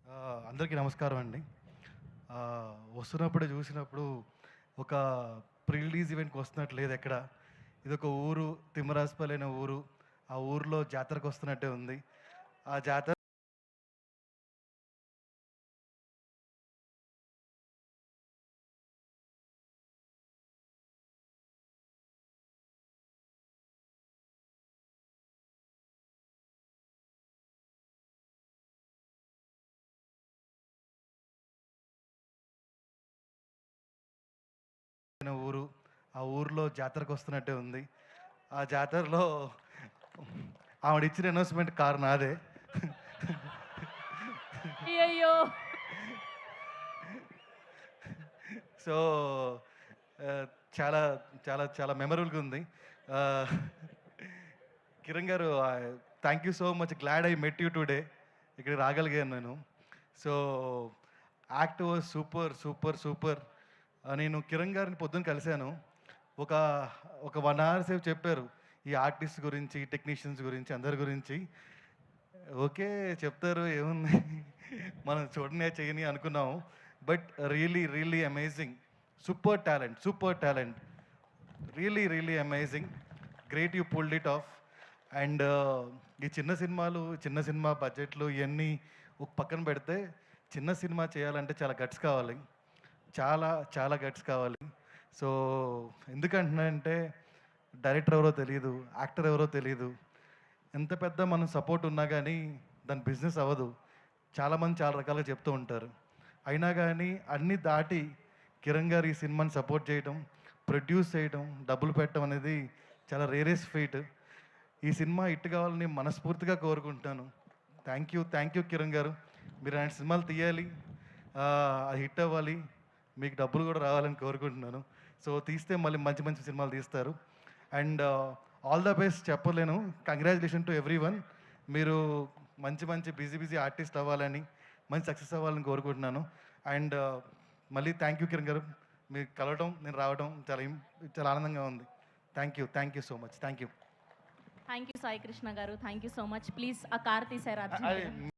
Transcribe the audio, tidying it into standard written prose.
అందరికీ నమస్కారం అండి. వస్తున్నప్పుడే చూసినప్పుడు ఒక ప్రీ రిలీజ్ ఈవెంట్‌కి వస్తున్నట్టు లేదు ఎక్కడ. ఇదొక ఊరు, తిమ్మరాజుపల్లి అనే ఊరు. ఆ ఊర్లో జాతరకొస్తున్నట్టే ఉంది. ఆ జాతర అనే ఊరు. ఆ ఊర్లో జాతరకొస్తున్నట్టే ఉంది. ఆ జాతరలో ఆవిడిచ్చిన అనౌన్స్‌మెంట్ కారు నాదే. అయ్యయ్యో! సో, ఆహ్, చాలా, చాలా మెమరబుల్‌గా ఉంది. ఆహ్, కిరణ్ గారు thank you so much. Glad I met you today. ఇక్కడికి రాగలిగాను నేను. So, act was super, super, super. నేను కిరణ్ గారిని పొద్దున్న కలిసాను. ఒక ఒక 1 అవర్ సేపు చెప్పారు. ఈ ఆర్టిస్ట్ గురించి, టెక్నీషియన్స్ గురించి, అందరి గురించి. ఓకే. చెప్తారు ఏముంది. మనం చూడని, చేయని అనుకున్నాము. But really, really amazing. Super talent, super talent. Really, really amazing. Great you pulled it of. And ఈ చిన్న సినిమాలు, చిన్న సినిమా బడ్జెట్లు ఇవన్నీ ఒక పక్కన పెడితే, చిన్న సినిమా చేయాలంటే చాలా గట్స్ కావాలి. చాలా, చాలా గట్స్ కావాలి. సో, ఎందుకంటున్నానంటే డైరెక్టర్ ఎవరో తెలీదు, యాక్టర్ ఎవరో తెలీదు. ఎంత పెద్ద మనం సపోర్ట్ ఉన్నా గానీ దాని బిజినెస్ అవ్వదు. చాలామంది చాలా రకాలుగా చెప్తూ ఉంటారు. అయినా గానీ అన్నీ దాటి కిరణ్ గారు ఈ సినిమాని సపోర్ట్ చేయటం, ప్రొడ్యూస్ చేయటం, డబ్బులు పెట్టడం అనేది చాలా రేరెస్ట్ ఫీట్. ఈ సినిమా హిట్ కావాలని మనస్ఫూర్తిగా కోరుకుంటున్నాను. థ్యాంక్ యూ కిరణ్ గారు. మీరు ఆయన సినిమాలు తీయాలి, అది హిట్ అవ్వాలి, మీకు డబ్బులు కూడా రావాలని కోరుకుంటున్నాను. సో తీస్తే మళ్ళీ మంచి మంచి సినిమాలు తీస్తారు. అండ్ ఆల్ ద బెస్ట్ చెప్పలేను. Congratulation to everyone. మీరు మంచి మంచి బిజీ బిజీ ఆర్టిస్ట్ అవ్వాలని, మంచి సక్సెస్ అవ్వాలని కోరుకుంటున్నాను. అండ్ మళ్ళీ థ్యాంక్ యూ కిరణ్ గారు. మీరు కలవడం, నేను రావడం చాలా ఆనందంగా ఉంది. Thank you so much. Thank you. Thank you Sai Krishna గారు. Thank you so much. Please ఆ కార్ తీశారు అర్జెంట్‌గా.